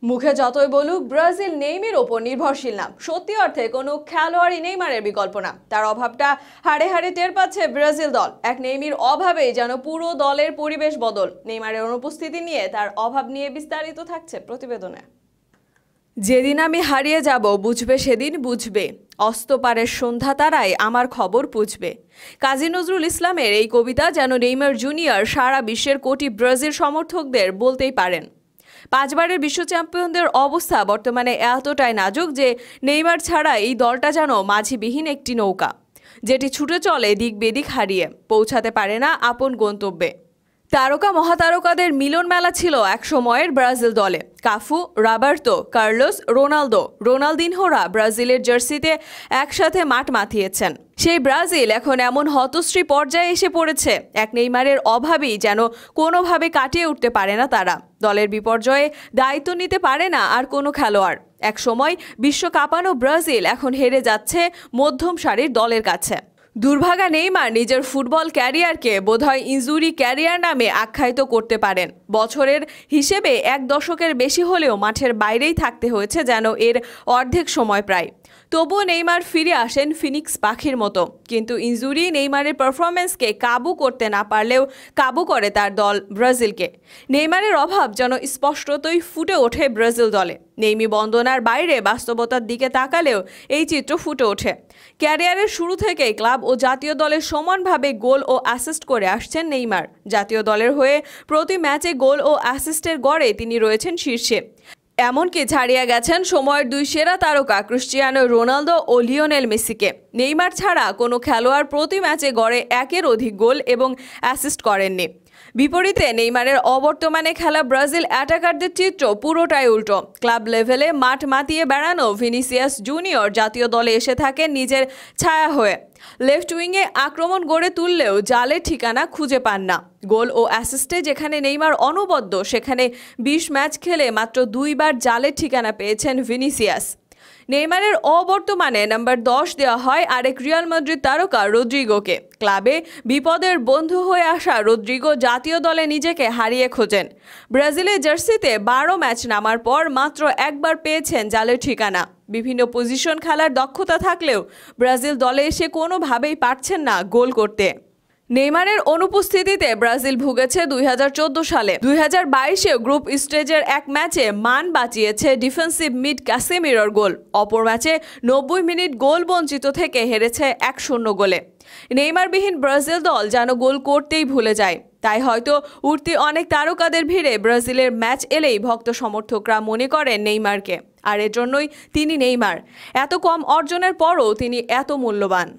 মুখে যতই বলুক ব্রাজিল নেইমারের ওপর নির্ভরশীল না, সত্যি অর্থে কোনো খেলোয়াড়ই নেইমারের বিকল্প না। তার অভাবটা হাড়ে হাড়ে টের পাচ্ছে ব্রাজিল দল। এক নেইমারের অভাবেই যেন পুরো দলের পরিবেশ বদল। নেইমারের অনুপস্থিতি নিয়ে, তার অভাব নিয়ে বিস্তারিত থাকছে প্রতিবেদনে। যেদিন আমি হারিয়ে যাব বুঝবে, সেদিন বুঝবে, অস্তপারের সন্ধ্যা তারাই আমার খবর বুঝবে। কাজী নজরুল ইসলামের এই কবিতা যেন নেইমার জুনিয়র সারা বিশ্বের কোটি ব্রাজিল সমর্থকদের বলতেই পারেন। 5 বারের বিশ্ব চ্যাম্পিয়নদের অবস্থা বর্তমানে এতটাই নাজুক যে নেইমার ছাড়া এই দলটা যেন মাঝিবিহীন একটি নৌকা, যেটি ছুটে চলে দিক বেদিক হারিয়ে, পৌঁছাতে পারে না আপন গন্তব্যে। তারকা মহাতারকাদের মিলন মেলা ছিল এক সময়ের ব্রাজিল দলে। কাফু, রবার্তো কার্লোস, রোনালদিনহোরা ব্রাজিলের জার্সিতে একসাথে মাঠ মাতিয়েছেন। সেই ব্রাজিল এখন এমন হতশ্রী পর্যায়ে এসে পড়েছে, এক নেইমারের অভাবেই যেন কোনোভাবে কাটিয়ে উঠতে পারে না তারা। দলের বিপর্যয়ে দায়িত্ব নিতে পারে না আর কোনো খেলোয়াড়। এক সময় বিশ্ব কাঁপানো ব্রাজিল এখন হেরে যাচ্ছে মধ্যম সারির দলের কাছে। দুর্ভাগা নেইমার নিজের ফুটবল ক্যারিয়ারকে বোধহয় ইনজুরি ক্যারিয়ার নামে আখ্যায়িত করতে পারেন। বছরের হিসেবে 1 দশকের বেশি হলেও মাঠের বাইরেই থাকতে হয়েছে যেন এর অর্ধেক সময় প্রায়। তবুও নেইমার ফিরে আসেন ফিনিক্স পাখির মতো। কিন্তু ইনজুরি নেইমারের পারফরমেন্সকে কাবু করতে না পারলেও কাবু করে তার দল ব্রাজিলকে। নেইমারের অভাব যেন স্পষ্টতই ফুটে ওঠে ব্রাজিল দলে। নেইমি বন্দনার বাইরে বাস্তবতার দিকে তাকালেও এই চিত্র ফুটে ওঠে। ক্যারিয়ারের শুরু থেকেই ক্লাব ও জাতীয় দলের সমানভাবে গোল ও অ্যাসিস্ট করে আসছেন নেইমার। জাতীয় দলের হয়ে প্রতি ম্যাচে গোল ও অ্যাসিস্টের গড়ে তিনি রয়েছেন শীর্ষে। এমনকি ছাড়িয়ে গেছেন সময়ের 2 সেরা তারকা ক্রিস্টিয়ানো রোনালদো ও লিওনেল মেসিকে। নেইমার ছাড়া কোনো খেলোয়াড় প্রতি ম্যাচে গড়ে 1-এর অধিক গোল এবং অ্যাসিস্ট করেননি। বিপরীতে নেইমারের অবর্তমানে খেলা ব্রাজিল অ্যাটাকারদের চিত্র পুরোটাই উল্টো। ক্লাব লেভেলে মাঠ মাতিয়ে বেড়ানো ভিনিসিয়াস জুনিয়র জাতীয় দলে এসে থাকেন নিজের ছায়া হয়ে। লেফট উইংয়ে আক্রমণ গড়ে তুললেও জালের ঠিকানা খুঁজে পান না। গোল ও অ্যাসিস্টে যেখানে নেইমার অনবদ্য, সেখানে 20 ম্যাচ খেলে মাত্র 2 বার জালের ঠিকানা পেয়েছেন ভিনিসিয়াস। নেইমারের অবর্তমানে নাম্বার 10 দেওয়া হয় আরেক রিয়াল মাদ্রিদ তারকা রদ্রিগোকে। ক্লাবে বিপদের বন্ধু হয়ে আসা রদ্রিগো জাতীয় দলে নিজেকে হারিয়ে খোঁজেন। ব্রাজিলের জার্সিতে 12 ম্যাচ নামার পর মাত্র 1 বার পেয়েছেন জালের ঠিকানা। বিভিন্ন পজিশন খেলার দক্ষতা থাকলেও ব্রাজিল দলে এসে কোনোভাবেই পারছেন না গোল করতে। নেইমারের অনুপস্থিতিতে ব্রাজিল ভুগেছে 2014 সালে। 2022-এ গ্রুপ স্টেজের এক ম্যাচে মান বাঁচিয়েছে ডিফেন্সিভ মিড ক্যাসেমিরোর গোল। অপর ম্যাচে 90 মিনিট গোল বঞ্চিত থেকে হেরেছে 1-0 গোলে। নেইমারবিহীন ব্রাজিল দল যেন গোল করতেই ভুলে যায়। তাই হয়তো উঠতি অনেক তারকাদের ভিড়ে ব্রাজিলের ম্যাচ এলেই ভক্ত সমর্থকরা মনে করেন নেইমারকে। আর এর জন্যই তিনি নেইমার। এত কম অর্জনের পরও তিনি এত মূল্যবান।